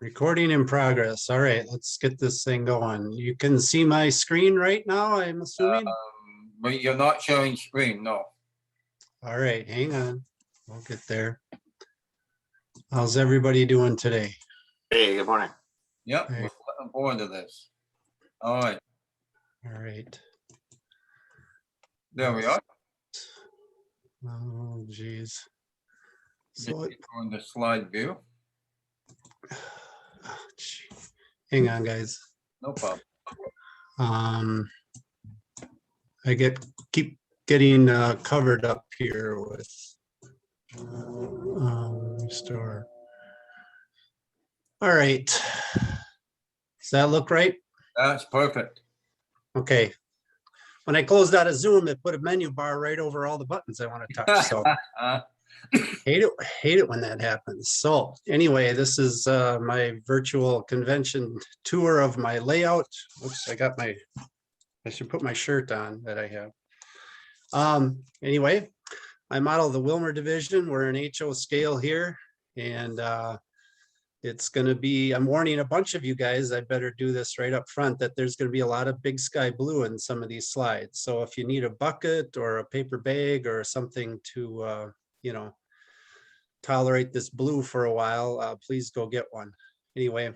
Recording in progress. All right, let's get this thing going. You can see my screen right now, I'm assuming. But you're not showing screen, no. All right, hang on. We'll get there. How's everybody doing today? Hey, good morning. Yep, Hey. we're looking forward to this. All right, All right. there we are. Oh, geez. Just So, on the slide view. hang on, guys. No problem. I keep getting covered up here with restore. All right. Does that look right? That's perfect. Okay. When I closed out of Zoom, it put a menu bar right over all the buttons I want to touch. So hate it when that happens. So anyway, this is my virtual convention tour of my layout. Oops, I should put my shirt on that I have. Anyway, I model the Wilmer division. We're an HO scale here, and it's going to be, I'm warning a bunch of you guys, I better do this right up front, that there's going to be a lot of big sky blue in some of these slides. So if you need a bucket or a paper bag or something to, tolerate this blue for a while, please go get one. Anyway,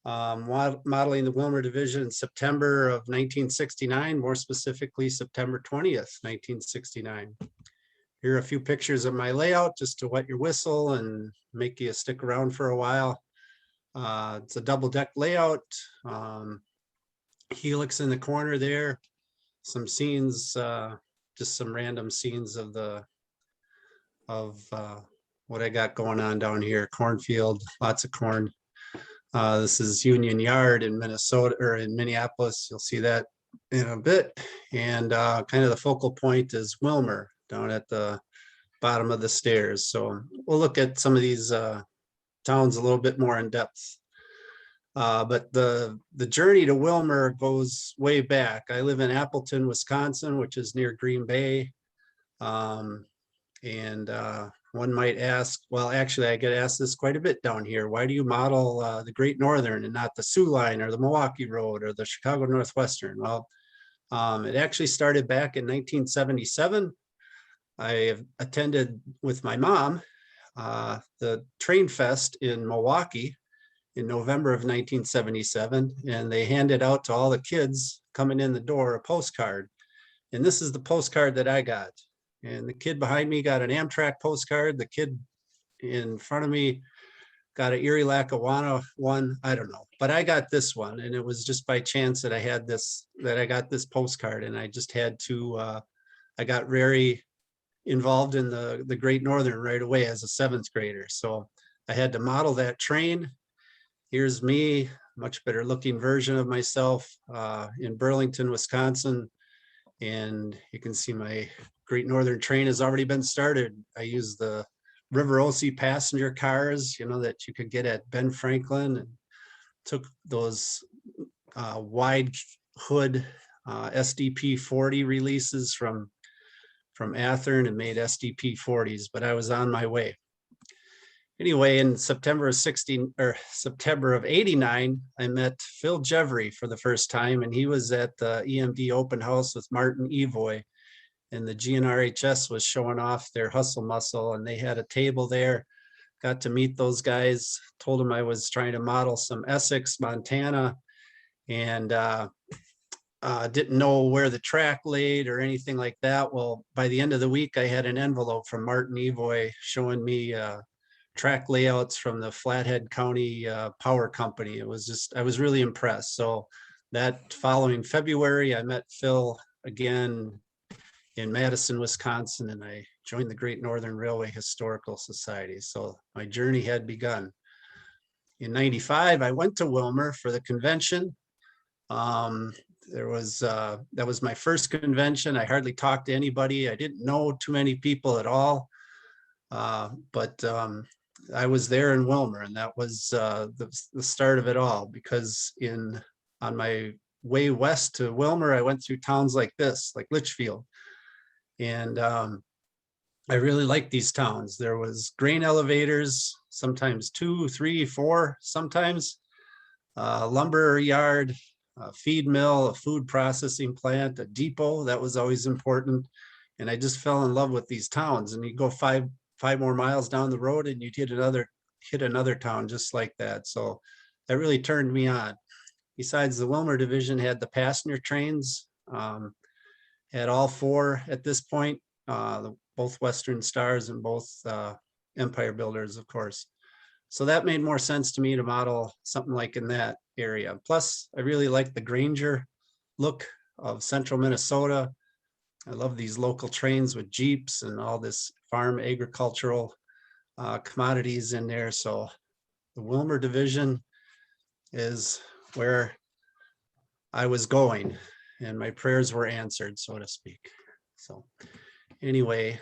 modeling the Wilmer division in September of 1969, more specifically September 20th, 1969. Here are a few pictures of my layout just to wet your whistle and make you stick around for a while. It's a double deck layout, helix in the corner there, some scenes, just some random scenes of what I got going on down here. Cornfield, lots of corn. This is Union Yard in Minnesota, or in Minneapolis. You'll see that in a bit. And kind of the focal point is Wilmer down at the bottom of the stairs. So we'll look at some of these towns a little bit more in depth. But the journey to Wilmer goes way back. I live in Appleton, Wisconsin, which is near Green Bay. One might ask, well, actually, I get asked this quite a bit down here. Why do you model the Great Northern and not the Sioux Line or the Milwaukee Road or the Chicago Northwestern? Well, it actually started back in 1977. I attended with my mom the Train Fest in Milwaukee in November of 1977, and they handed out to all the kids coming in the door a postcard. And this is the postcard that I got. And the kid behind me got an Amtrak postcard. The kid in front of me got an Erie Lackawanna one. I don't know, but I got this one, and it was just by chance that I got this postcard, and I just had to. I got very involved in the Great Northern right away as a 7th grader, so I had to model that train. Here's me, much better looking version of myself in Burlington, Wisconsin, and you can see my Great Northern train has already been started. I use the River Osi passenger cars, that you could get at Ben Franklin, and took those wide hood SDP 40 releases from Athern and made SDP 40s, but I was on my way. Anyway, in September of '89, I met Phil Jevery for the first time, and he was at the EMD open house with Martin Evoy, and the GNRHS was showing off their hustle muscle, and they had a table there. Got to meet those guys, told them I was trying to model some Essex, Montana, and didn't know where the track laid or anything like that. Well, by the end of the week, I had an envelope from Martin Evoy showing me track layouts from the Flathead County Power Company. I was really impressed. So that following February, I met Phil again in Madison, Wisconsin, and I joined the Great Northern Railway Historical Society. So my journey had begun. In '95, I went to Wilmer for the convention. That was my first convention. I hardly talked to anybody. I didn't know too many people at all. But I was there in Wilmer, and that was the start of it all, because on my way west to Wilmer, I went through towns like this, like Litchfield. And I really liked these towns. There was grain elevators, sometimes 2, 3, 4, sometimes. Lumber yard, a feed mill, a food processing plant, a depot, that was always important. And I just fell in love with these towns, and you go five more miles down the road and you'd hit another town just like that. So that really turned me on. Besides, the Wilmer division had the passenger trains, had all 4 at this point, both Western Stars and both Empire Builders, of course. So that made more sense to me to model something like in that area. Plus, I really like the Granger look of central Minnesota. I love these local trains with Jeeps and all this farm agricultural commodities in there. So the Wilmer division is where I was going, and my prayers were answered, so to speak. So anyway,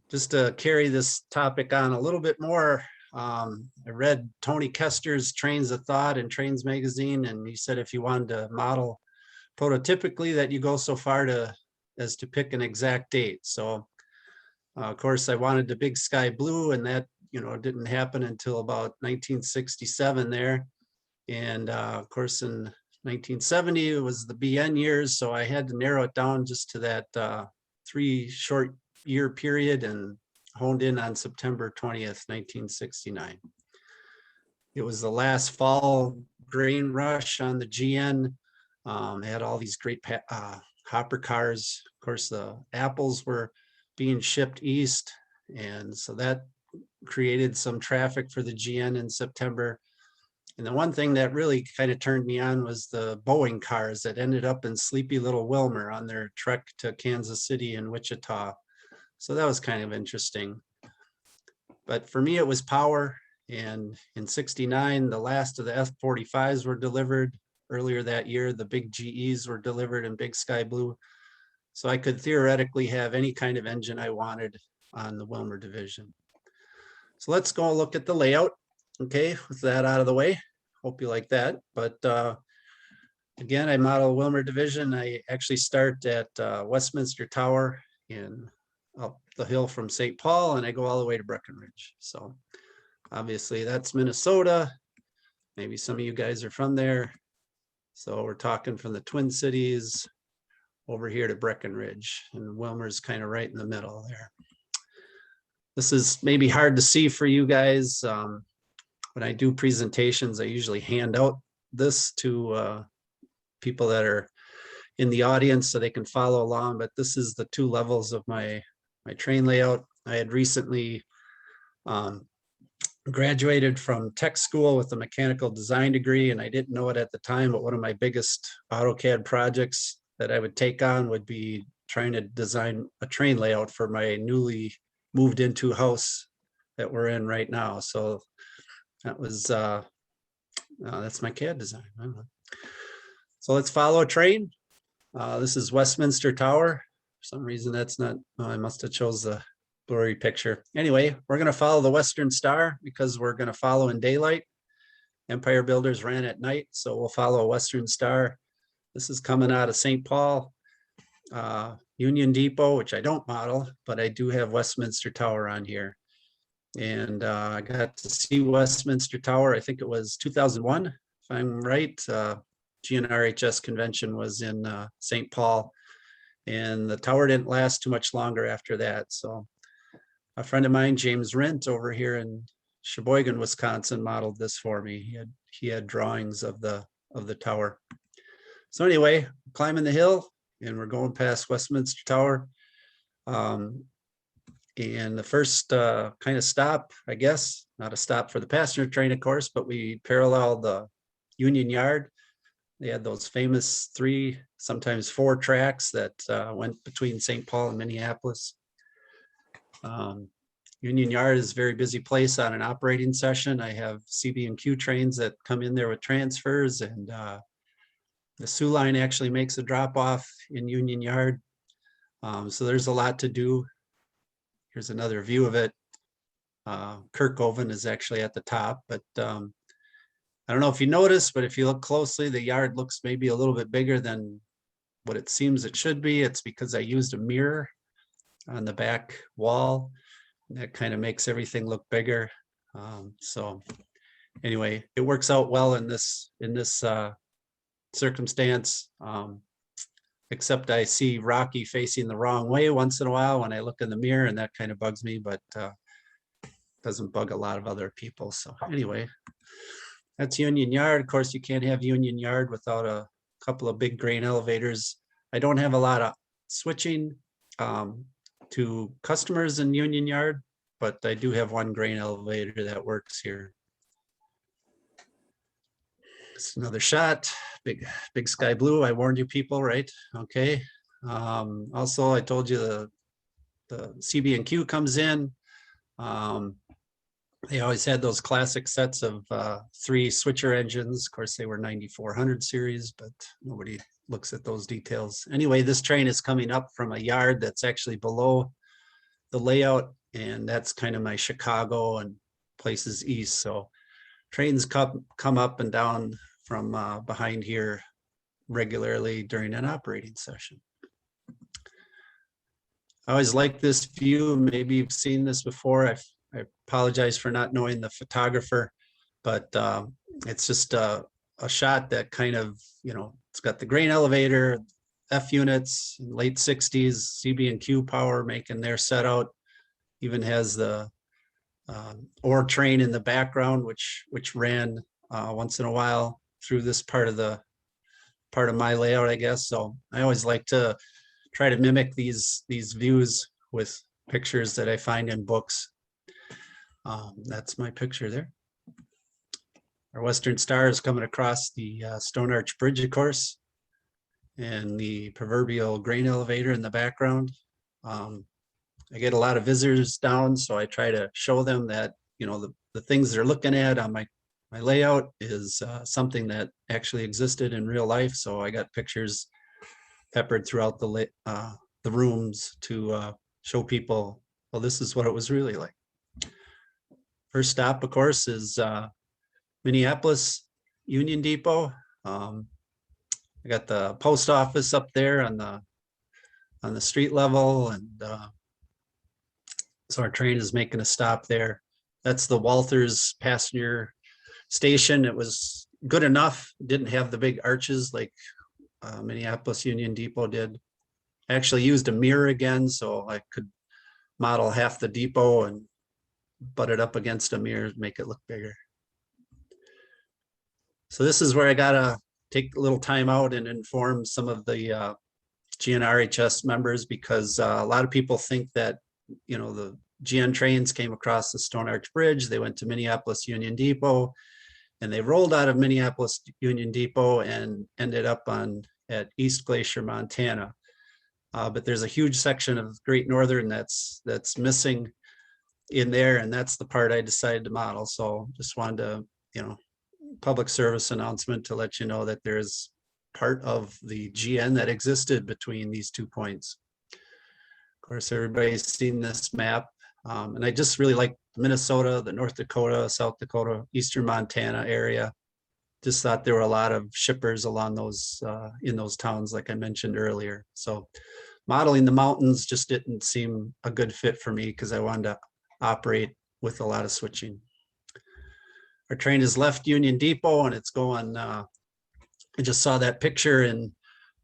just to carry this topic on a little bit more, I read Tony Kester's Trains of Thought in Trains magazine, and he said if you wanted to model prototypically that you go so far as to pick an exact date. So of course I wanted the big sky blue, and that didn't happen until about 1967 there. And of course in 1970 it was the BN years, so I had to narrow it down just to that 3 short year period, and honed in on September 20th, 1969. It was the last fall grain rush on the GN. They had all these great hopper cars. Of course, the apples were being shipped east, and so that created some traffic for the GN in September. And the one thing that really kind of turned me on was the Boeing cars that ended up in sleepy little Wilmer on their trek to Kansas City and Wichita. So that was kind of interesting. But for me, it was power. And in 69, the last of the F-45s were delivered. Earlier that year, the big GEs were delivered in big sky blue. So I could theoretically have any kind of engine I wanted on the Wilmer division. So let's go look at the layout. Okay, with that out of the way, hope you like that. But again, I model Wilmer division. I actually start at Westminster Tower up the hill from St. Paul, and I go all the way to Breckenridge. So obviously that's Minnesota. Maybe some of you guys are from there. So we're talking from the Twin Cities over here to Breckenridge, and Wilmer's kind of right in the middle there. This is maybe hard to see for you guys. When I do presentations, I usually hand out this to people that are in the audience so they can follow along, but this is the 2 levels of my train layout. I had recently graduated from tech school with a mechanical design degree, and I didn't know it at the time, but one of my biggest AutoCAD projects that I would take on would be trying to design a train layout for my newly moved into house that we're in right now. So that was that's my CAD design. So let's follow a train. This is Westminster Tower. For some reason that's not, I must have chose the blurry picture. Anyway, we're going to follow the Western Star because we're going to follow in daylight. Empire Builders ran at night, so we'll follow a Western Star. This is coming out of St. Paul, Union Depot, which I don't model, but I do have Westminster Tower on here. And I got to see Westminster Tower, I think it was 2001, if I'm right. GNRHS convention was in St. Paul, and the tower didn't last too much longer after that. So a friend of mine, James Rint, over here in Sheboygan, Wisconsin, modeled this for me. He had drawings of the tower. So anyway, climbing the hill, and we're going past Westminster Tower. And the first kind of stop, I guess, not a stop for the passenger train, of course, but we paralleled the Union Yard. They had those famous 3, sometimes 4 tracks that went between St. Paul and Minneapolis. Union Yard is a very busy place on an operating session. I have CB&Q trains that come in there with transfers, and the Sioux line actually makes a drop off in Union Yard. So there's a lot to do. Here's another view of it. Kirkhoven is actually at the top, but I don't know if you noticed, but if you look closely, the yard looks maybe a little bit bigger than what it seems it should be. It's because I used a mirror on the back wall. That kind of makes everything look bigger. So anyway, it works out well in this circumstance. Except I see Rocky facing the wrong way once in a while when I look in the mirror, and that kind of bugs me, but doesn't bug a lot of other people. So anyway, that's Union Yard. Of course, you can't have Union Yard without a couple of big grain elevators. I don't have a lot of switching to customers in Union Yard, but I do have one grain elevator that works here. It's another shot, big sky blue. I warned you people, right? Okay. Also, I told you the CB&Q comes in. They always had those classic sets of 3 switcher engines. Of course, they were 9400 series, but nobody looks at those details. Anyway, this train is coming up from a yard that's actually below the layout, and that's kind of my Chicago and places east. So trains come up and down from behind here regularly during an operating session. I always like this view. Maybe you've seen this before. I apologize for not knowing the photographer, but it's just a shot that kind of, it's got the grain elevator, F units, late 60s, CB&Q power making their set out, even has the ore train in the background, which ran once in a while through this part of my layout, I guess. So I always like to try to mimic these views with pictures that I find in books. That's my picture there. Our Western Star is coming across the Stone Arch Bridge, of course, and the proverbial grain elevator in the background. I get a lot of visitors down, so I try to show them that, the things they're looking at on my layout is something that actually existed in real life. So I got pictures peppered throughout the rooms to show people, well, this is what it was really like. First stop, of course, is Minneapolis Union Depot. I got the post office up there on the street level, and so our train is making a stop there. That's the Walthers passenger station. It was good enough. Didn't have the big arches like Minneapolis Union Depot did. I actually used a mirror again, so I could model half the depot and butt it up against a mirror, make it look bigger. So this is where I gotta take a little time out and inform some of the GNRHS members, because a lot of people think that, the GN trains came across the Stone Arch Bridge, they went to Minneapolis Union Depot, and they rolled out of Minneapolis Union Depot and ended up at East Glacier, Montana. But there's a huge section of Great Northern that's missing in there, and that's the part I decided to model. So just wanted to, public service announcement to let you know that there's part of the GN that existed between these 2 points. Of course, everybody's seen this map, and I just really like Minnesota, the North Dakota, South Dakota, Eastern Montana area. Just thought there were a lot of shippers along those in those towns, like I mentioned earlier. So modeling the mountains just didn't seem a good fit for me, because I wanted to operate with a lot of switching. Our train has left Union Depot and it's going, I just saw that picture in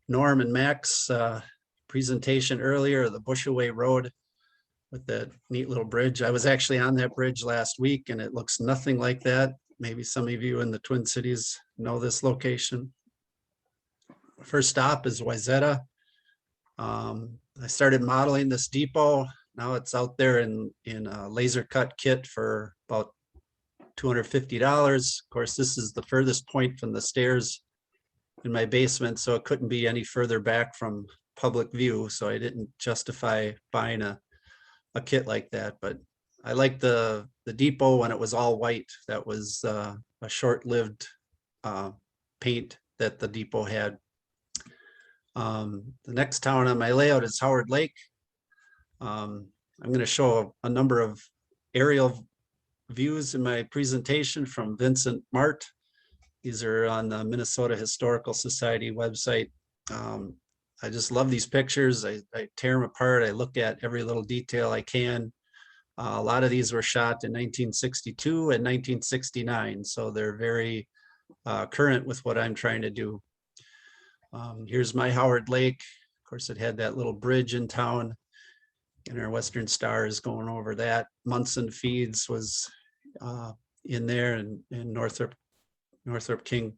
Norm and Mac's presentation earlier, the Bushaway Road with that neat little bridge. I was actually on that bridge last week and it looks nothing like that. Maybe some of you in the Twin Cities know this location. First stop is Wayzata. I started modeling this depot. Now it's out there in a laser cut kit for about $250. Of course, this is the furthest point from the stairs in my basement, so it couldn't be any further back from public view. So I didn't justify buying a kit like that. But I liked the depot when it was all white. That was a short-lived paint that the depot had. The next town on my layout is Howard Lake. I'm going to show a number of aerial views in my presentation from Vincent Mart. These are on the Minnesota Historical Society website. I just love these pictures. I tear them apart. I look at every little detail I can. A lot of these were shot in 1962 and 1969, so they're very current with what I'm trying to do. Here's my Howard Lake. Of course, it had that little bridge in town, and our Western Star is going over that. Munson Feeds was in there, and Northrop King.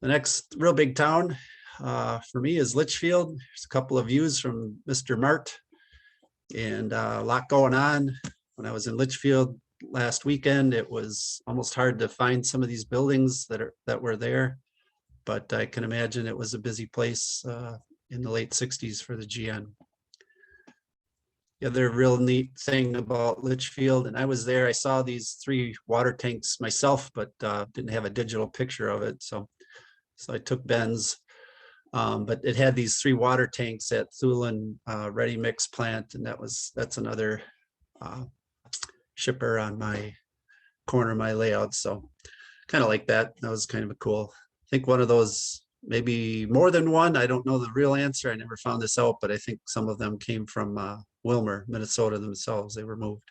The next real big town for me is Litchfield. There's a couple of views from Mr. Mart, and a lot going on. When I was in Litchfield last weekend, it was almost hard to find some of these buildings that were there, but I can imagine it was a busy place in the late 60s for the GN. The other real neat thing about Litchfield, and I was there, I saw these 3 water tanks myself, but didn't have a digital picture of it. So I took Ben's, but it had these 3 water tanks at Thulin Ready Mix plant, and that's another shipper on my corner of my layout. So kind of like that. That was kind of a cool. I think one of those, maybe more than one. I don't know the real answer. I never found this out, but I think some of them came from Wilmer, Minnesota themselves. They were moved.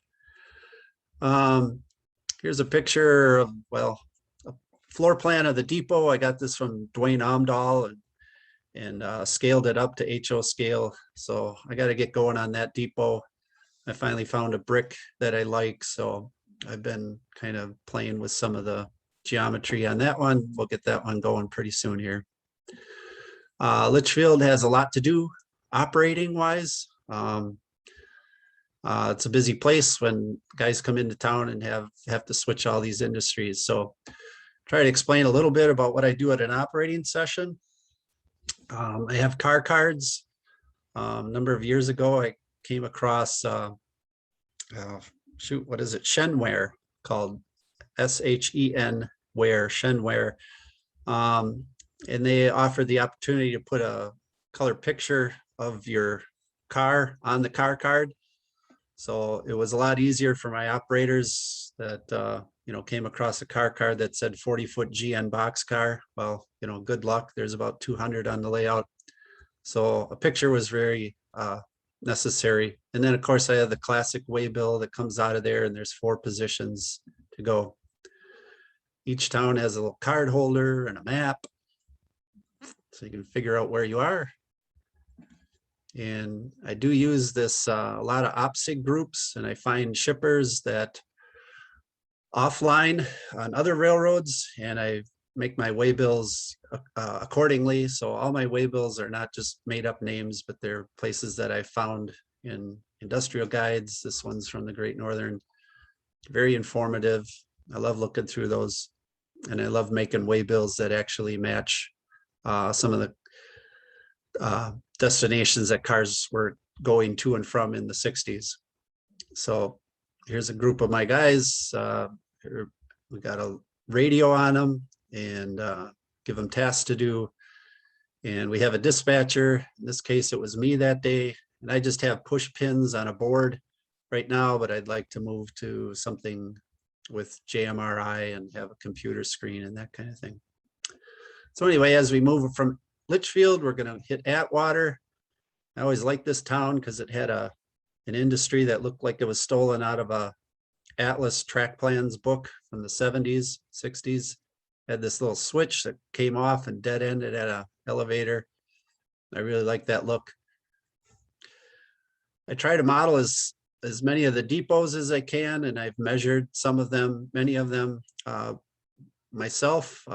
Here's a picture of, well, a floor plan of the depot. I got this from Dwayne Amdahl and scaled it up to HO scale. So I got to get going on that depot. I finally found a brick that I like. So I've been kind of playing with some of the geometry on that one. We'll get that one going pretty soon here. Litchfield has a lot to do operating wise. It's a busy place when guys come into town and have to switch all these industries. So try to explain a little bit about what I do at an operating session. I have car cards. A number of years ago, I came across, shoot, what is it? Shenware, called SHEN ware, Shenware. And they offered the opportunity to put a color picture of your car on the car card. So it was a lot easier for my operators that came across a car card that said 40-foot GN boxcar. Well, good luck. There's about 200 on the layout. So a picture was very necessary. And then of course I have the classic waybill that comes out of there, and there's 4 positions to go. Each town has a little card holder and a map, so you can figure out where you are. And I do use this a lot of OPSIG groups, and I find shippers that offline on other railroads, and I make my waybills accordingly. So all my waybills are not just made up names, but they're places that I found in industrial guides. This one's from the Great Northern, very informative. I love looking through those, and I love making waybills that actually match some of the destinations that cars were going to and from in the 60s. So here's a group of my guys. We got a radio on them and give them tasks to do. And we have a dispatcher. In this case, it was me that day. And I just have push pins on a board right now, but I'd like to move to something with GNRHS and have a computer screen and that kind of thing. So anyway, as we move from Litchfield, we're going to hit Atwater. I always liked this town because it had an industry that looked like it was stolen out of a Atlas track plans book from the 70s, 60s. Had this little switch that came off and dead ended at an elevator. I really like that look. I try to model as many of the depots as I can, and I've measured some of them, many of them myself.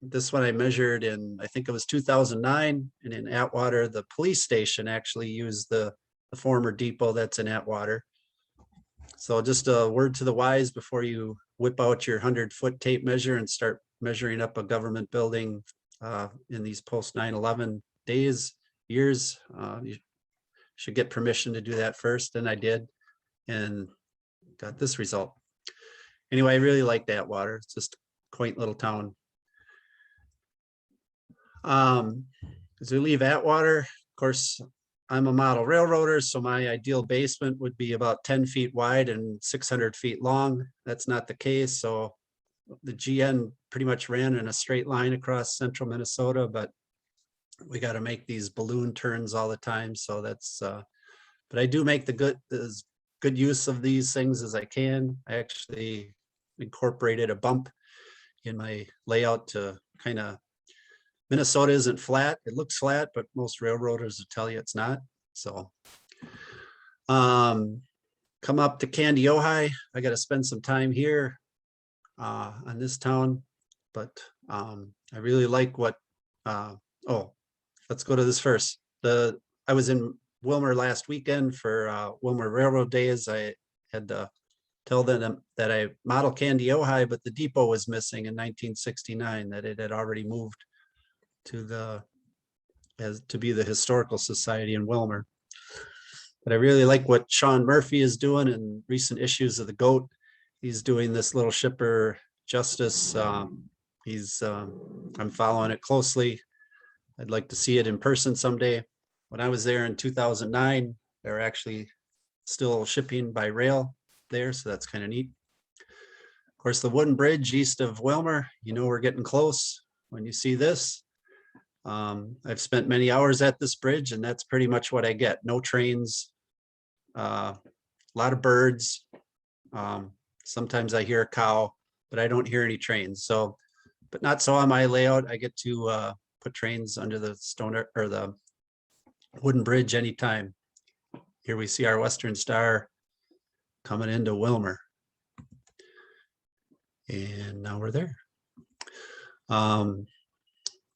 This one I measured in, I think it was 2009, and in Atwater, the police station actually used the former depot that's in Atwater. So just a word to the wise before you whip out your 100-foot tape measure and start measuring up a government building in these post 9/11 days, years. You should get permission to do that first, and I did, and got this result. Anyway, I really like Atwater. It's just a quaint little town. As we leave Atwater, of course, I'm a model railroader, so my ideal basement would be about 10 feet wide and 600 feet long. That's not the case. So the GN pretty much ran in a straight line across central Minnesota, but we got to make these balloon turns all the time. So that's, but I do make the good use of these things as I can. I actually incorporated a bump in my layout to kind of, Minnesota isn't flat. It looks flat, but most railroaders will tell you it's not. So come up to Candy, Ojai. I got to spend some time here on this town, but I really like what, oh, let's go to this first. I was in Wilmer last weekend for Wilmer Railroad Days. I had to tell them that I model Candy, Ojai, but the depot was missing in 1969, that it had already moved to be the Historical Society in Wilmer. But I really like what Sean Murphy is doing in recent issues of the GOAT. He's doing this little shipper justice. I'm following it closely. I'd like to see it in person someday. When I was there in 2009, they were actually still shipping by rail there, so that's kind of neat. Of course, the wooden bridge east of Wilmer, you know we're getting close when you see this. I've spent many hours at this bridge, and that's pretty much what I get. No trains, a lot of birds. Sometimes I hear a cow, but I don't hear any trains. So, but not so on my layout. I get to put trains under the stone or the wooden bridge anytime. Here we see our Western Star coming into Wilmer. And now we're there.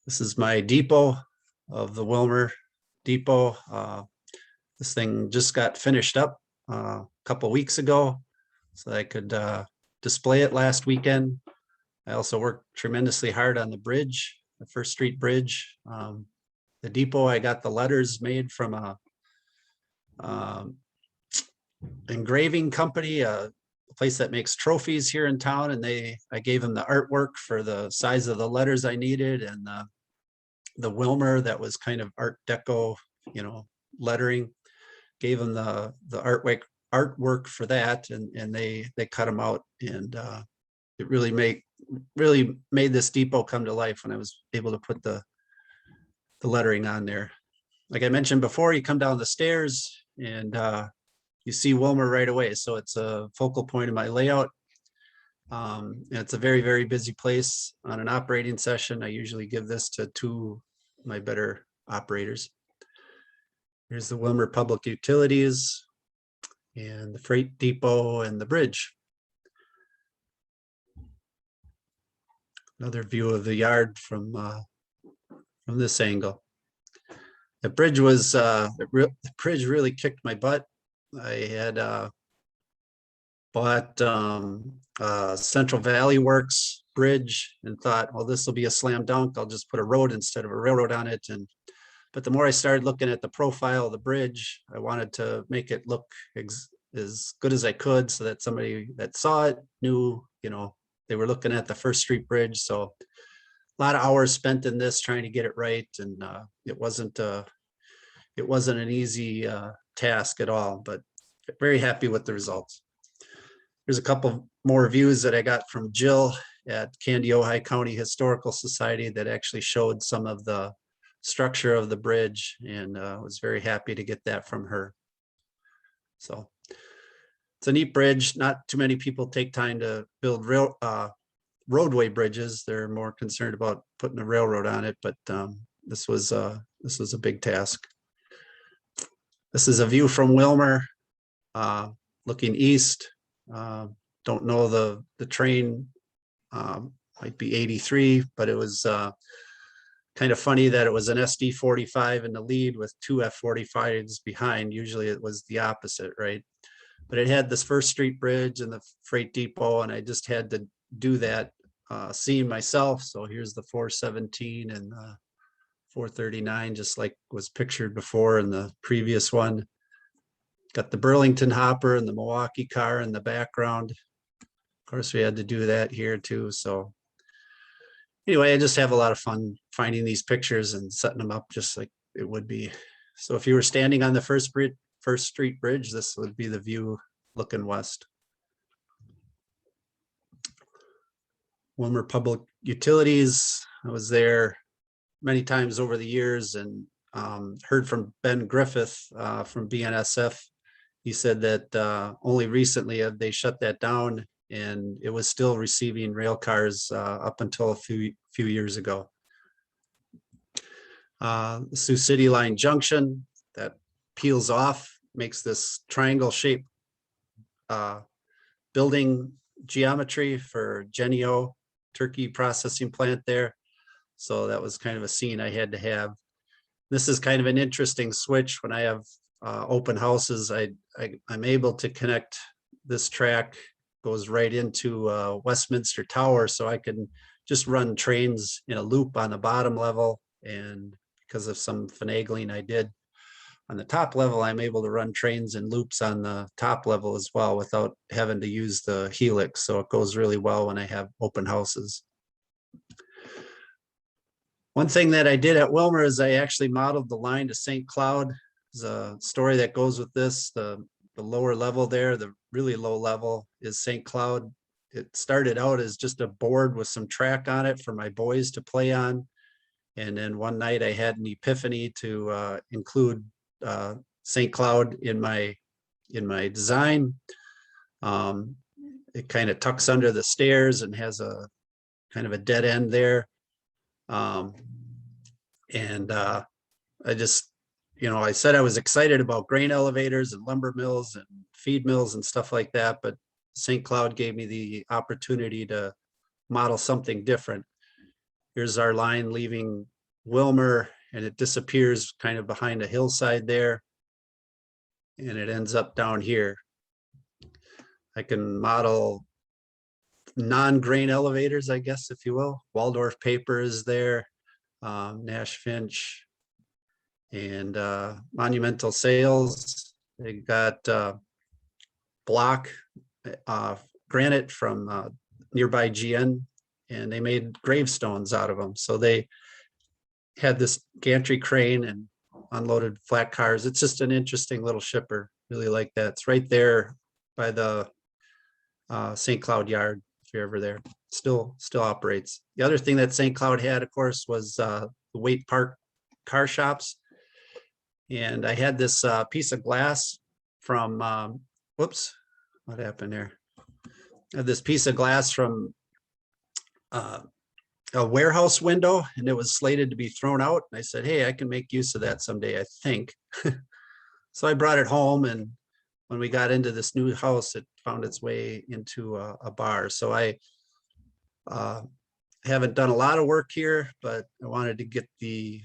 This is my depot of the Wilmer depot. This thing just got finished up a couple weeks ago, so I could display it last weekend. I also worked tremendously hard on the bridge, the First Street Bridge. The depot, I got the letters made from a engraving company, a place that makes trophies here in town, and I gave them the artwork for the size of the letters I needed, and the Wilmer that was kind of Art Deco, lettering. Gave them the artwork for that, and they cut them out, and it really made this depot come to life when I was able to put the lettering on there. Like I mentioned before, you come down the stairs and you see Wilmer right away. So it's a focal point of my layout. And it's a very, very busy place. On an operating session, I usually give this to two of my better operators. Here's the Wilmer Public Utilities and the freight depot and the bridge. Another view of the yard from this angle. The bridge was the bridge really kicked my butt. I had bought Central Valley Works bridge and thought, well, this will be a slam dunk. I'll just put a road instead of a railroad on it. But the more I started looking at the profile of the bridge, I wanted to make it look as good as I could, so that somebody that saw it knew, they were looking at the First Street Bridge. So a lot of hours spent in this trying to get it right, and it wasn't an easy task at all, but very happy with the results. There's a couple more views that I got from Jill at Candy, Ojai County Historical Society that actually showed some of the structure of the bridge, and was very happy to get that from her. So it's a neat bridge. Not too many people take time to build roadway bridges. They're more concerned about putting a railroad on it, but this was a big task. This is a view from Wilmer, looking east. Don't know the train, might be 83, but it was kind of funny that it was an SD-45 in the lead with two F-45s behind. Usually it was the opposite, right? But it had this First Street Bridge and the freight depot, and I just had to do that scene myself. So here's the 417 and 439, just like was pictured before in the previous one. Got the Burlington hopper and the Milwaukee car in the background. Of course, we had to do that here too. So anyway, I just have a lot of fun finding these pictures and setting them up just like it would be. So if you were standing on the First Street Bridge, this would be the view looking west. Wilmer Public Utilities, I was there many times over the years, and heard from Ben Griffith from BNSF he said that only recently have they shut that down, and it was still receiving rail cars up until a few years ago. The Sioux City Line Junction that peels off makes this triangle shaped building geometry for Genio turkey processing plant there. So that was kind of a scene I had to have. This is kind of an interesting switch. When I have open houses, I'm able to connect this track, goes right into Westminster Tower, so I can just run trains in a loop on the bottom level. And because of some finagling I did on the top level, I'm able to run trains in loops on the top level as well without having to use the helix. So it goes really well when I have open houses. One thing that I did at Wilmer is I actually modeled the line to St. Cloud. There's a story that goes with this. The lower level there, the really low level, is St. Cloud. It started out as just a board with some track on it for my boys to play on. And then one night I had an epiphany to include St. Cloud in my design. It kind of tucks under the stairs and has a kind of a dead end there. I just, I said I was excited about grain elevators and lumber mills and feed mills and stuff like that, but St. Cloud gave me the opportunity to model something different. Here's our line leaving Wilmer, and it disappears kind of behind a hillside there, and it ends up down here. I can model non-grain elevators, I guess, if you will. Waldorf paper is there, Nash Finch, and Monumental Sales. They got block granite from nearby GN, and they made gravestones out of them. So they had this gantry crane and unloaded flat cars. It's just an interesting little shipper. Really like that. It's right there by the St. Cloud yard. If you're ever there, still operates. The other thing that St. Cloud had, of course, was the Waite Park car shops. And I had this piece of glass from, whoops, what happened there? I had this piece of glass from a warehouse window, and it was slated to be thrown out. And I said, hey, I can make use of that someday, I think. So I brought it home, and when we got into this new house, it found its way into a bar. So I haven't done a lot of work here, but I wanted to get the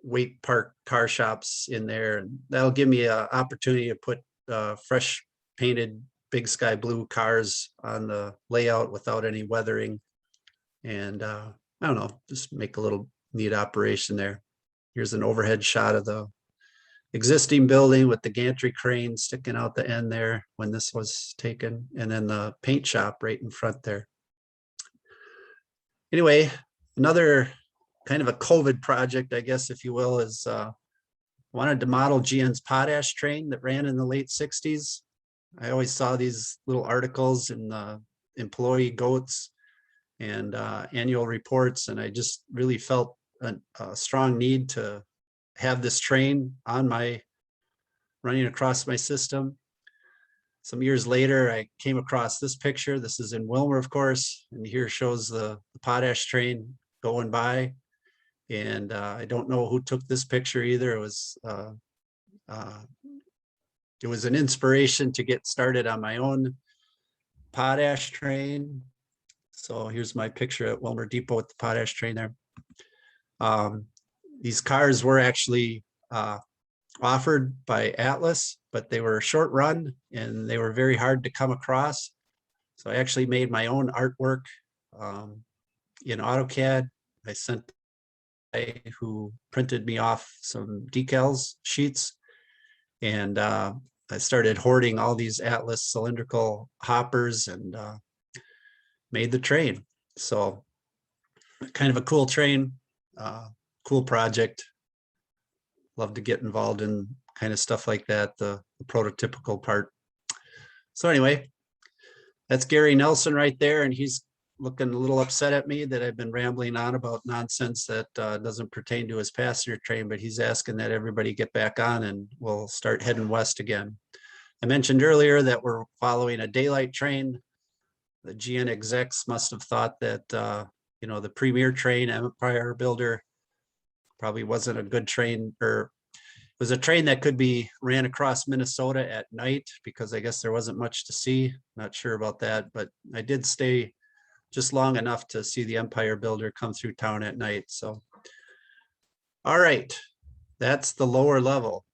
Waite Park car shops in there, and that'll give me an opportunity to put fresh painted big sky blue cars on the layout without any weathering. And I don't know, just make a little neat operation there. Here's an overhead shot of the existing building with the gantry crane sticking out the end there when this was taken, and then the paint shop right in front there. Anyway, another kind of a COVID project, I guess, if you will, is wanted to model GN's potash train that ran in the late 60s. I always saw these little articles in the employee goats and annual reports, and I just really felt a strong need to have this train on my running across my system. Some years later, I came across this picture. This is in Wilmer, of course, and here shows the potash train going by. And I don't know who took this picture either. It was an inspiration to get started on my own potash train. So here's my picture at Wilmer Depot with the potash train there. These cars were actually offered by Atlas, but they were a short run and they were very hard to come across. So I actually made my own artwork in AutoCAD. I sent a guy who printed me off some decals sheets, and I started hoarding all these Atlas cylindrical hoppers and made the train. So kind of a cool train, cool project. Love to get involved in kind of stuff like that, the prototypical part. So anyway, that's Gary Nelson right there, and he's looking a little upset at me that I've been rambling on about nonsense that doesn't pertain to his passenger train, but he's asking that everybody get back on and we'll start heading west again. I mentioned earlier that we're following a daylight train. The GNRHS must have thought that, the premier train, Empire Builder, probably wasn't a good train, or was a train that could be ran across Minnesota at night, because I guess there wasn't much to see. Not sure about that, but I did stay just long enough to see the Empire Builder come through town at night. So, all right, that's the lower level.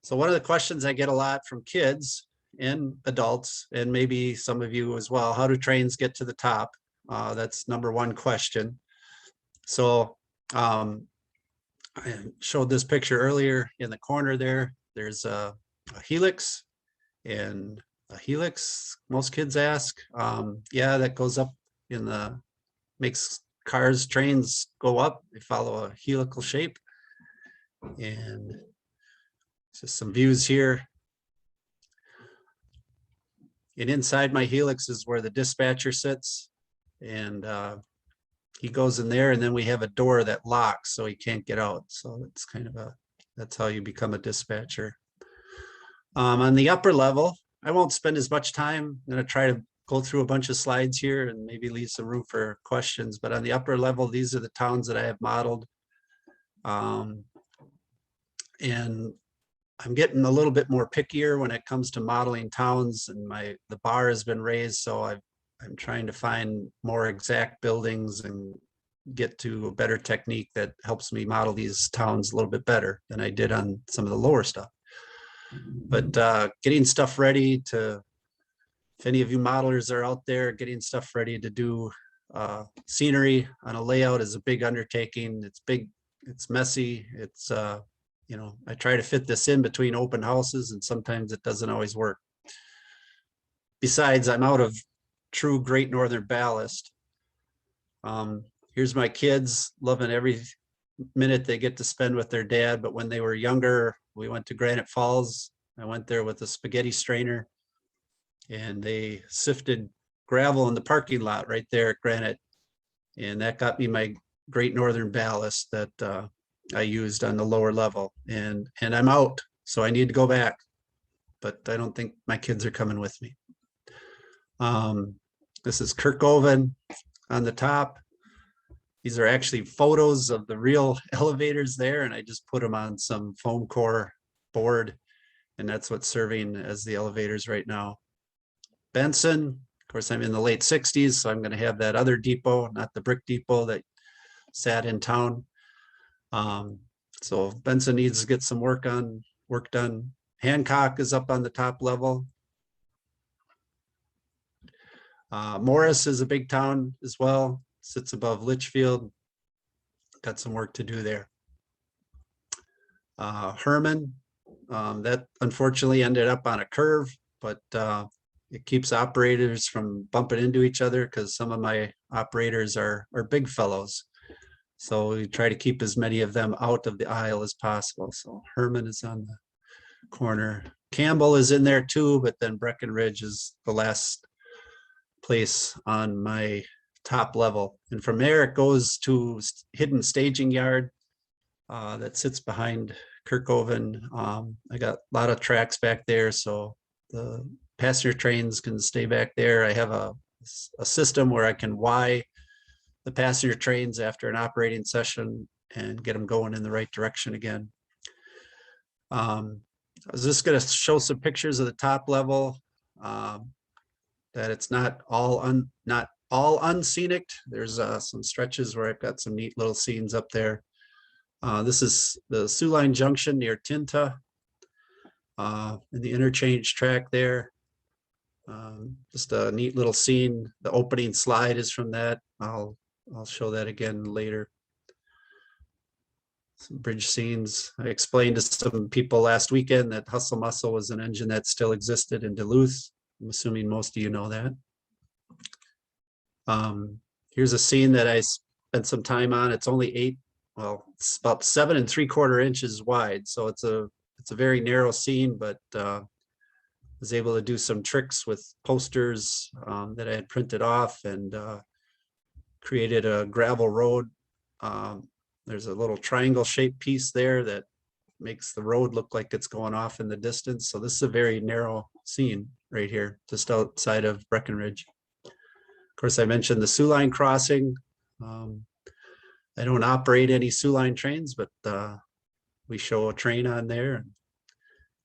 So one of the questions I get a lot from kids and adults, and maybe some of you as well, how do trains get to the top? That's number one question. So I showed this picture earlier in the corner there. There's a helix, and a helix, most kids ask, yeah, that goes up makes cars, trains go up. They follow a helical shape. And just some views here. And inside my helix is where the dispatcher sits. And he goes in there, and then we have a door that locks so he can't get out. So it's kind of that's how you become a dispatcher. On the upper level, I won't spend as much time. I'm going to try to go through a bunch of slides here and maybe leave some room for questions. But on the upper level, these are the towns that I have modeled. And I'm getting a little bit more pickier when it comes to modeling towns, and the bar has been raised. So I'm trying to find more exact buildings and get to a better technique that helps me model these towns a little bit better than I did on some of the lower stuff. But getting stuff ready to, if any of you modelers are out there, getting stuff ready to do scenery on a layout is a big undertaking. It's big, it's messy. It's, I try to fit this in between open houses, and sometimes it doesn't always work. Besides, I'm out of true Great Northern ballast. Here's my kids loving every minute they get to spend with their dad. But when they were younger, we went to Granite Falls. I went there with a spaghetti strainer, and they sifted gravel in the parking lot right there at Granite. And that got me my Great Northern ballast that I used on the lower level, and I'm out. So I need to go back, but I don't think my kids are coming with me. This is Kirkoven on the top. These are actually photos of the real elevators there, and I just put them on some foam core board, and that's what's serving as the elevators right now. Benson, of course, I'm in the late 60s, so I'm going to have that other depot, not the brick depot that sat in town. So Benson needs to get some work done. Hancock is up on the top level. Morris is a big town as well, sits above Litchfield. Got some work to do there. Herman, that unfortunately ended up on a curve, but it keeps operators from bumping into each other, because some of my operators are big fellows. So we try to keep as many of them out of the aisle as possible. So Herman is on the corner. Campbell is in there too, but then Breckenridge is the last place on my top level. And from there it goes to hidden staging yard that sits behind Kirkoven. I got a lot of tracks back there, so the passenger trains can stay back there. I have a system where I can Y the passenger trains after an operating session and get them going in the right direction again. I was just going to show some pictures of the top level, that it's not all unscenic. There's some stretches where I've got some neat little scenes up there. This is the Sioux Line Junction near Tinta, in the interchange track there. Just a neat little scene. The opening slide is from that. I'll show that again later. Some bridge scenes. I explained to some people last weekend that Hustle Muscle was an engine that still existed in Duluth. I'm assuming most of you know that. Here's a scene that I spent some time on. It's only it's about 7 3/4 inches wide. So it's a very narrow scene, but was able to do some tricks with posters that I had printed off, and created a gravel road. There's a little triangle shaped piece there that makes the road look like it's going off in the distance. So this is a very narrow scene right here, just outside of Breckenridge. Of course, I mentioned the Sioux Line crossing. I don't operate any Sioux Line trains, but we show a train on there and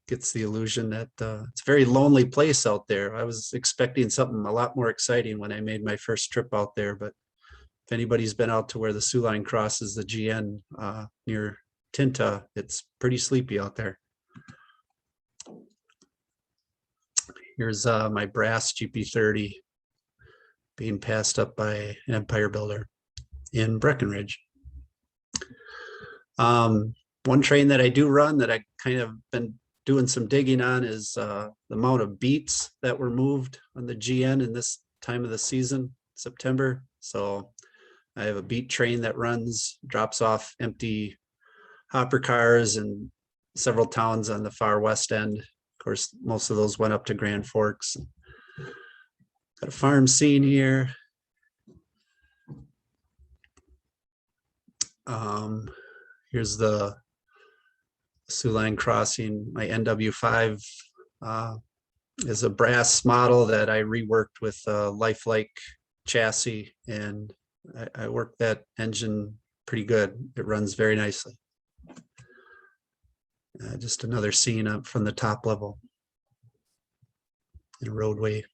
gets the illusion that it's a very lonely place out there. I was expecting something a lot more exciting when I made my first trip out there, but if anybody's been out to where the Sioux Line crosses the GN near Tinta, it's pretty sleepy out there. Here's my brass GP30 being passed up by an Empire builder in Breckenridge. One train that I do run that I kind of been doing some digging on is the amount of beets that were moved on the GN in this time of the season, September. So I have a beet train that runs, drops off empty hopper cars in several towns on the far west end. Of course, most of those went up to Grand Forks. Got a farm scene here. Here's the Sioux Line crossing. My NW5 is a brass model that I reworked with a lifelike chassis, and I worked that engine pretty good. It runs very nicely. Just another scene up from the top level in a roadway.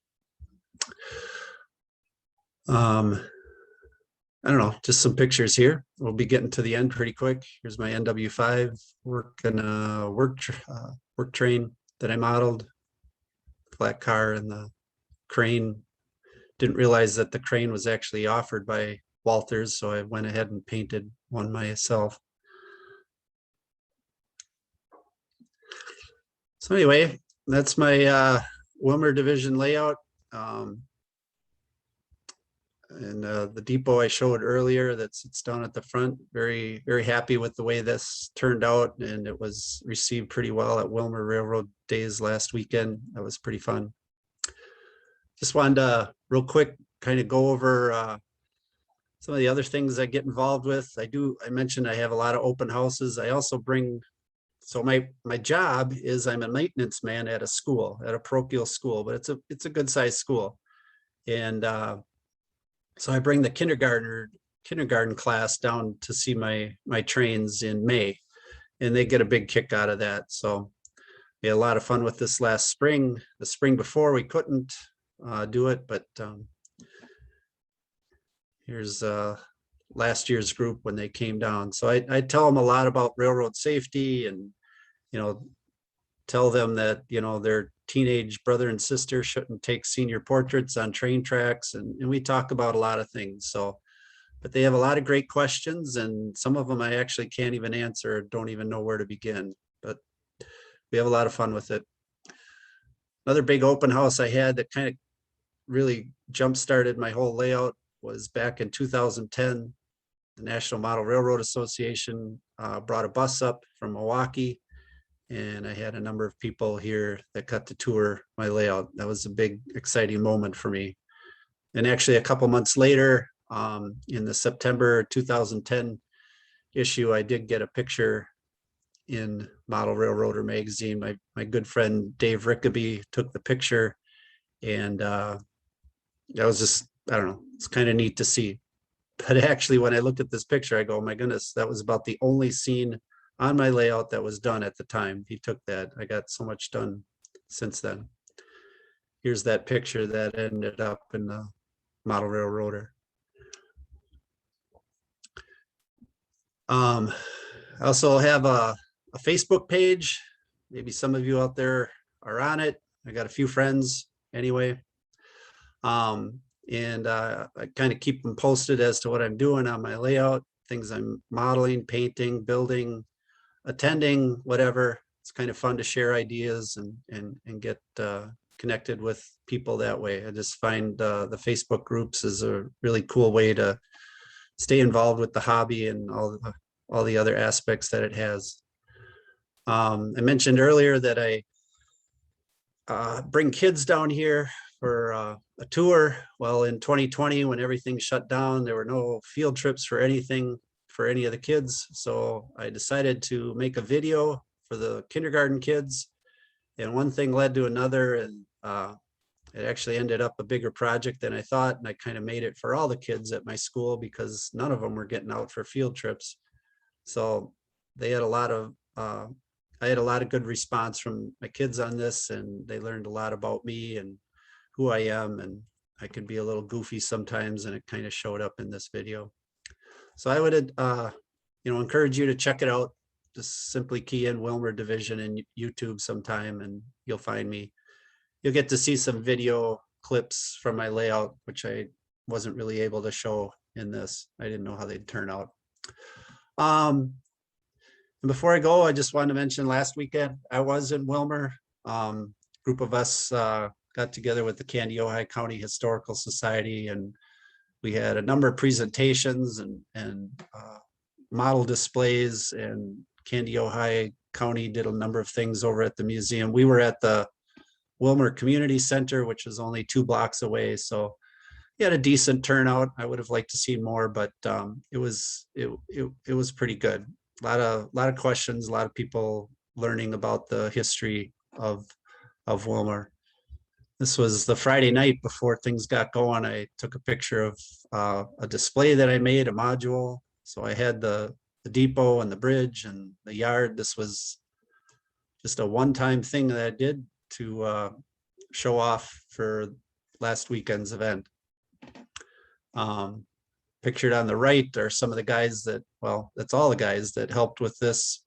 I don't know, just some pictures here. We'll be getting to the end pretty quick. Here's my NW5 working work train that I modeled. Flat car and the crane. Didn't realize that the crane was actually offered by Walters, so I went ahead and painted one myself. So anyway, that's my Wilmer division layout. And the depot I showed earlier that sits down at the front, very, very happy with the way this turned out, and it was received pretty well at Wilmer Railroad Days last weekend. That was pretty fun. Just wanted to real quick kind of go over some of the other things I get involved with. I mentioned I have a lot of open houses. I also bring, so my job is I'm a maintenance man at a school, at a parochial school, but it's a good sized school. And so I bring the kindergarten class down to see my trains in May, and they get a big kick out of that. So we had a lot of fun with this last spring. The spring before we couldn't do it, but here's last year's group when they came down. So I tell them a lot about railroad safety, and tell them that their teenage brother and sister shouldn't take senior portraits on train tracks, and we talk about a lot of things. So, but they have a lot of great questions, and some of them I actually can't even answer, don't even know where to begin, but we have a lot of fun with it. Another big open house I had that kind of really jump-started my whole layout was back in 2010. The National Model Railroad Association brought a bus up from Milwaukee, and I had a number of people here that got to tour my layout. That was a big, exciting moment for me. And actually a couple months later, in the September 2010 issue, I did get a picture in Model Railroader magazine. My good friend Dave Rickaby took the picture, and that was just, I don't know, it's kind of neat to see. But actually, when I looked at this picture, I go, oh my goodness, that was about the only scene on my layout that was done at the time he took that. I got so much done since then. Here's that picture that ended up in the Model Railroader. I also have a Facebook page. Maybe some of you out there are on it. I got a few friends anyway. And I kind of keep them posted as to what I'm doing on my layout, things I'm modeling, painting, building, attending, whatever. It's kind of fun to share ideas and get connected with people that way. I just find the Facebook groups is a really cool way to stay involved with the hobby and all the other aspects that it has. I mentioned earlier that I bring kids down here for a tour. Well, in 2020, when everything shut down, there were no field trips for anything for any of the kids. So I decided to make a video for the kindergarten kids. And one thing led to another, and it actually ended up a bigger project than I thought. And I kind of made it for all the kids at my school because none of them were getting out for field trips. So they had a lot of, I had a lot of good response from my kids on this, and they learned a lot about me and who I am. And I could be a little goofy sometimes, and it kind of showed up in this video. So I would, encourage you to check it out. Just simply key in Wilmer Division in YouTube sometime, and you'll find me. You'll get to see some video clips from my layout, which I wasn't really able to show in this. I didn't know how they'd turn out. And before I go, I just wanted to mention last weekend I was in Wilmer. Group of us got together with the Kandiyohi County Historical Society, and we had a number of presentations and model displays, and Kandiyohi County did a number of things over at the museum. We were at the Wilmer Community Center, which is only 2 blocks away. So we had a decent turnout. I would have liked to see more, but it was pretty good. A lot of questions, a lot of people learning about the history of Wilmer. This was the Friday night before things got going. I took a picture of a display that I made, a module. So I had the depot and the bridge and the yard. This was just a one-time thing that I did to show off for last weekend's event. Pictured on the right are some of the guys that, well, that's all the guys that helped with this.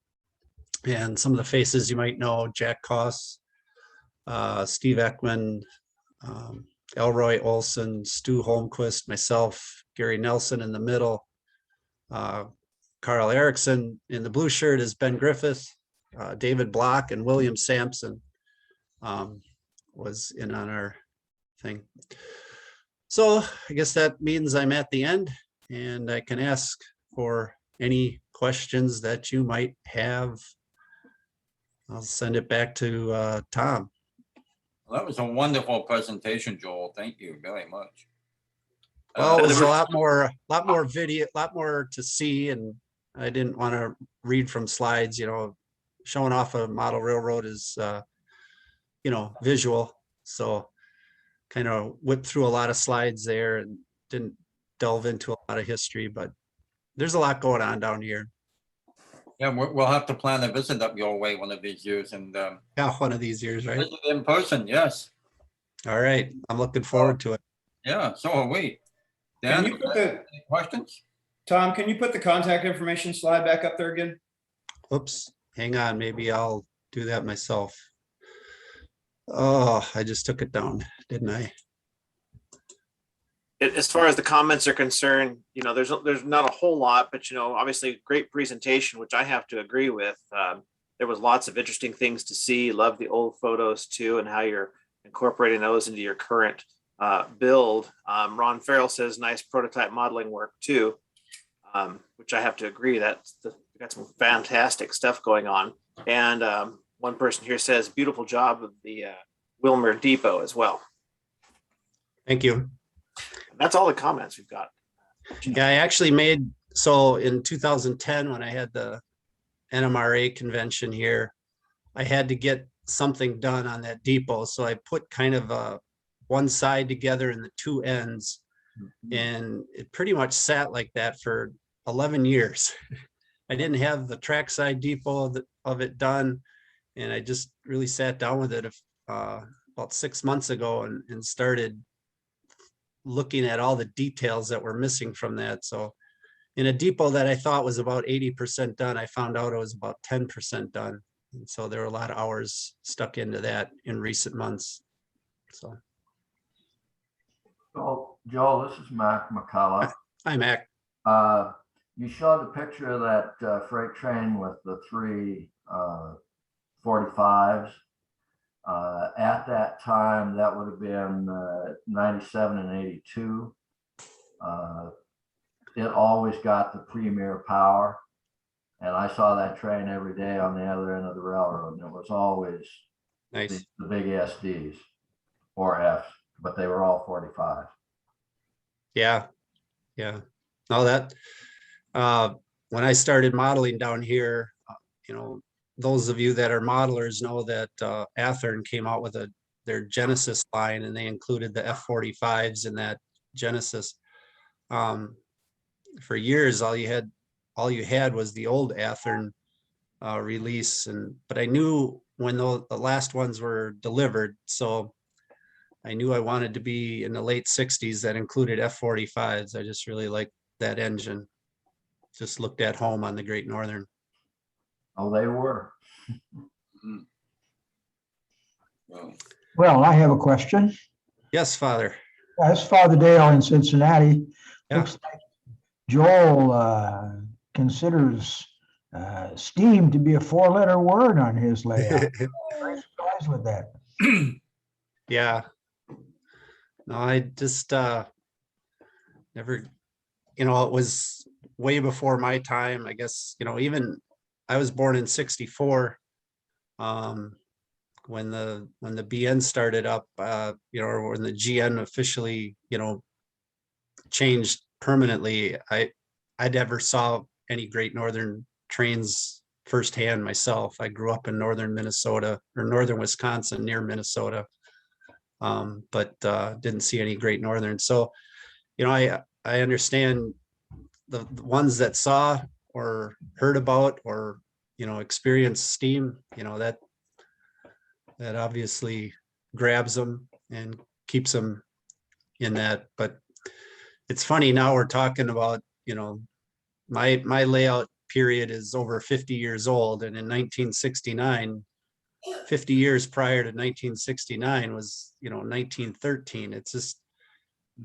And some of the faces you might know: Jack Koss, Steve Ekman, Elroy Olson, Stu Holmquist, myself, Gary Nelson in the middle. Carl Erickson in the blue shirt is Ben Griffith. David Block and William Sampson was in on our thing. So I guess that means I'm at the end, and I can ask for any questions that you might have. I'll send it back to Tom. Well, that was a wonderful presentation, Joel. Thank you very much. Well, it was a lot more video, a lot more to see, and I didn't want to read from slides. Showing off a model railroad is, visual. So kind of whipped through a lot of slides there and didn't delve into a lot of history, but there's a lot going on down here. Yeah, we'll have to plan a visit up your way one of these years, and Yeah, one of these years, right? visit in person. Yes. All right, I'm looking forward to it. Yeah, so are we. Dan, Can you put the, any questions? Tom, can you put the contact information slide back up there again? Oops, hang on, maybe I'll do that myself. Oh, I just took it down, didn't I? As far as the comments are concerned, there's not a whole lot, but obviously great presentation, which I have to agree with. There was lots of interesting things to see. Love the old photos too, and how you're incorporating those into your current build. Ron Farrell says nice prototype modeling work too, which I have to agree. That's got some fantastic stuff going on. And one person here says beautiful job of the Wilmer Depot as well. Thank you. That's all the comments we've got. Yeah, I actually made, so in 2010, when I had the NMRA convention here, I had to get something done on that depot. So I put kind of one side together and the two ends, and it pretty much sat like that for 11 years. I didn't have the trackside depot of it done, and I just really sat down with it about 6 months ago and started looking at all the details that were missing from that. So in a depot that I thought was about 80% done, I found out it was about 10% done. And so there were a lot of hours stuck into that in recent months. So. Joel, this is Mac McCullough. Hi, Mac. You showed a picture of that freight train with the 3 45s. At that time, that would have been 97 and 82. It always got the premier power. And I saw that train every day on the other end of the railroad. And it was always Nice. the big SDs or Fs, but they were all 45. Yeah. Yeah. No, that when I started modeling down here, those of you that are modelers know that Athearn came out with their Genesis line, and they included the F-45s in that Genesis. For years, all you had was the old Athearn release, but I knew when the last ones were delivered, so I knew I wanted to be in the late 60s that included F-45s. I just really liked that engine. Just looked at home on the Great Northern. Oh, they were. Well, Well, I have a question. Yes, Father. That's Father Dale in Cincinnati. Yeah. Looks like Joel considers steam to be a 4-letter word on his layout. Very surprised with that. Yeah. No, I just never, it was way before my time, I guess. Even I was born in 64. When the BN started up, or when the GN officially, changed permanently, I never saw any Great Northern trains firsthand myself. I grew up in northern Minnesota or northern Wisconsin near Minnesota, but didn't see any Great Northern. So, I understand the ones that saw or heard about or experienced steam, that obviously grabs them and keeps them in that. But it's funny, now we're talking about, my layout period is over 50 years old, and in 1969, 50 years prior to 1969 was 1913. It's just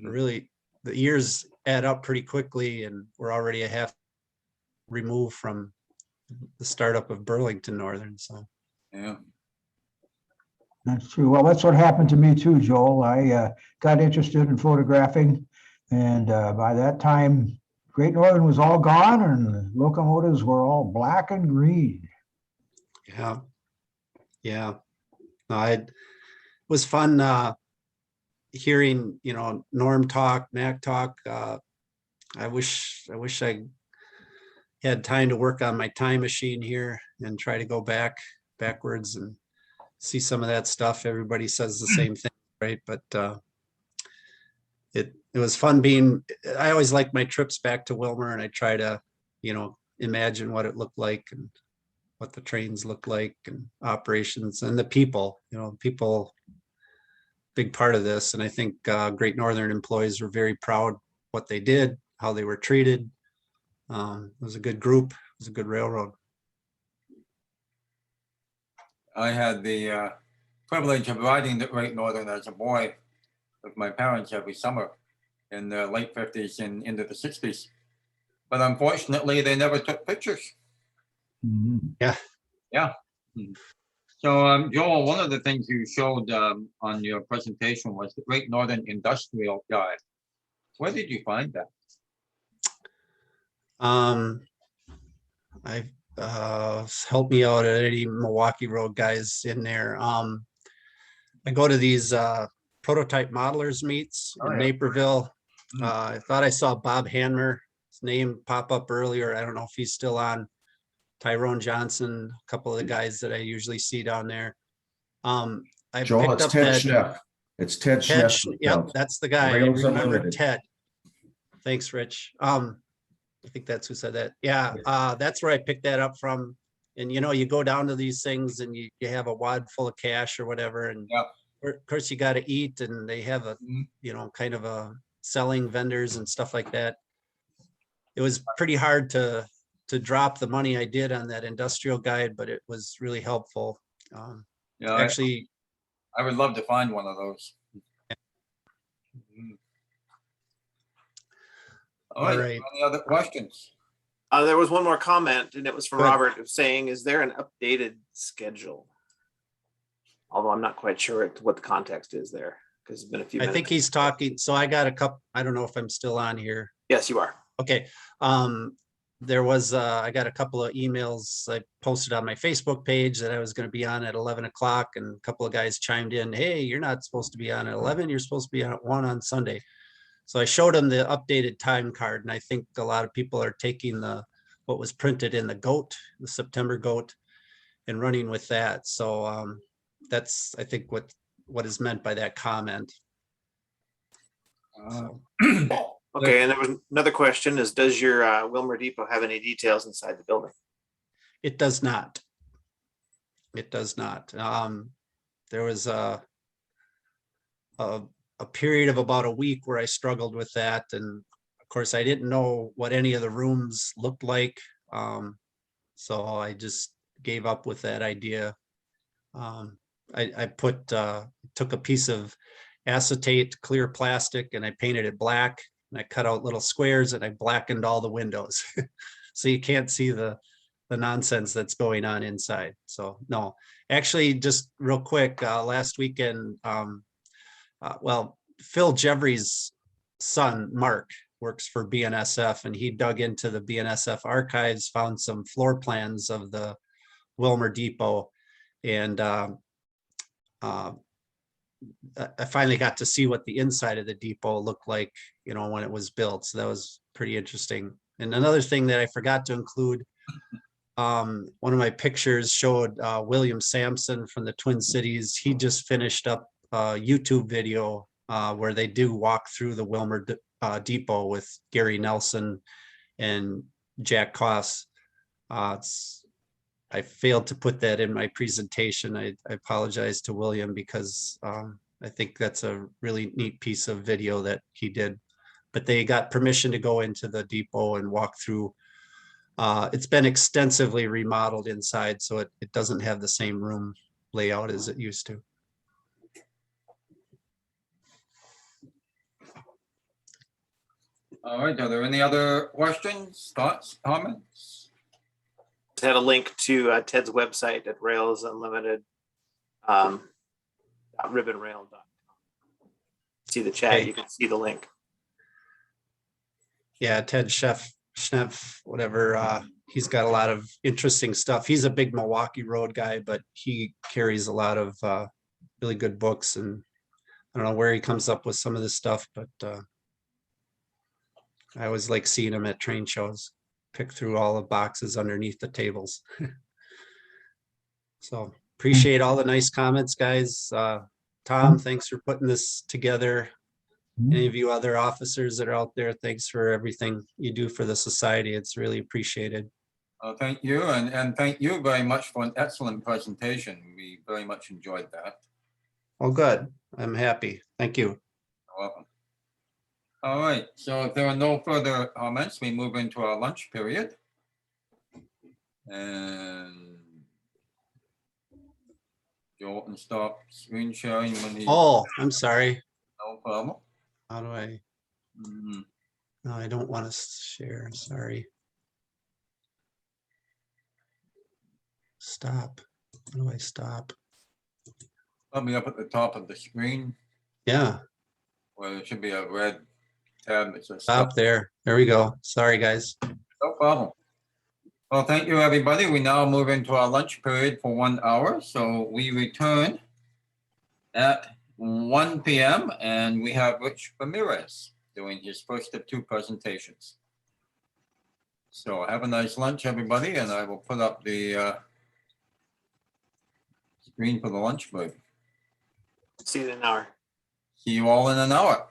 really, the years add up pretty quickly, and we're already a half removed from the startup of Burlington Northern. So yeah. That's true. Well, that's what happened to me too, Joel. I got interested in photographing, and by that time, Great Northern was all gone, and the locomotives were all black and green. yeah. No, it was fun hearing, Norm talk, Mac talk. I wish I had time to work on my time machine here and try to go backwards and see some of that stuff. Everybody says the same thing, right? But it was fun I always like my trips back to Wilmer, and I try to, imagine what it looked like and what the trains look like and operations and the people, big part of this. And I think Great Northern employees were very proud what they did, how they were treated. It was a good group. It was a good railroad. I had the privilege of riding the Great Northern as a boy with my parents every summer in the late 50s and into the 60s. But unfortunately, they never took pictures. Mhm. Yeah. So, Joel, one of the things you showed on your presentation was the Great Northern Industrial Guide. Where did you find that? I help me out at any Milwaukee Road guys in there. I go to these prototype modelers meets in Naperville. I thought I saw Bob Hanmer, his name pop up earlier. I don't know if he's still on. Tyrone Johnson, a couple of the guys that I usually see down there. I Joel, picked it's up Ted that Schnepp. It's Ted Ted, Schnepp. yep, that's the guy. I Rails remember Unlimited. Ted. Thanks, Rich. I think that's who said that. Yeah, that's where I picked that up from. And you go down to these things and you have a wad full of cash or whatever, and Yeah. of course you got to eat, and they have a kind of a selling vendors and stuff like that. It was pretty hard to drop the money I did on that industrial guide, but it was really helpful. Yeah, Actually, I would love to find one of those. All right. right. Any other questions? There was one more comment, and it was from Good. Robert saying, is there an updated schedule? Although I'm not quite sure what the context is there, because it's been a few I minutes. think he's talking. So I got a couple, I don't know if I'm still on here. Yes, you are. Okay. There was, I got a couple of emails I posted on my Facebook page that I was going to be on at 11 o'clock, and a couple of guys chimed in, hey, you're not supposed to be on at 11. You're supposed to be on at 1 on Sunday. So I showed them the updated time card, and I think a lot of people are taking what was printed in the GOAT, the September GOAT, and running with that. So that's, I think, what is meant by that comment. So, Okay, and there was another question is, does your Wilmer Depot have any details inside the building? it does not. It does not. There was a period of about a week where I struggled with that. And of course, I didn't know what any of the rooms looked like. So I just gave up with that idea. I took a piece of acetate clear plastic and I painted it black, and I cut out little squares and I blackened all the windows. So you can't see the nonsense that's going on inside. So no, actually, just real quick, last weekend, well, Phil Jeffrey's son, Mark, works for BNSF, and he dug into the BNSF archives, found some floor plans of the Wilmer Depot. And I finally got to see what the inside of the depot looked like, when it was built. So that was pretty interesting. And another thing that I forgot to include, one of my pictures showed William Sampson from the Twin Cities. He just finished up a YouTube video where they do walk through the Wilmer Depot with Gary Nelson and Jack Koss. I failed to put that in my presentation. I apologize to William, because I think that's a really neat piece of video that he did. But they got permission to go into the depot and walk through. It's been extensively remodeled inside, so it doesn't have the same room layout as it used to. All right, are there any other questions, thoughts, comments? Just had a link to Ted's website at Rails Unlimited, ribbonrail.com. See the chat, Okay. you can see the link. Yeah, Ted Schneff, whatever. He's got a lot of interesting stuff. He's a big Milwaukee Road guy, but he carries a lot of really good books, and I don't know where he comes up with some of this stuff, but I always like seeing him at train shows, pick through all the boxes underneath the tables. So appreciate all the nice comments, guys. Tom, thanks for putting this together. Any of you other officers that are out there, thanks for everything you do for the society. It's really appreciated. Thank you, and thank you very much for an excellent presentation. We very much enjoyed that. Oh, good. I'm happy. Thank you. You're welcome. All right, so if there are no further comments, we move into our lunch period. And Joel can stop screen sharing when he. Oh, I'm sorry. No problem. How do I? Mhm. No, I don't want to share. Sorry. Stop. How do I stop? Probably up at the top of the screen Yeah, where there should be a red tab that says stop there. There we go. Sorry, guys. No problem. Well, thank you, everybody. We now move into our lunch period for 1 hour. So we return at 1 p.m. and we have Rich Ramirez doing his first of 2 presentations. So have a nice lunch, everybody, and I will put up the screen for the lunch break. See you in an hour. See you all in an hour.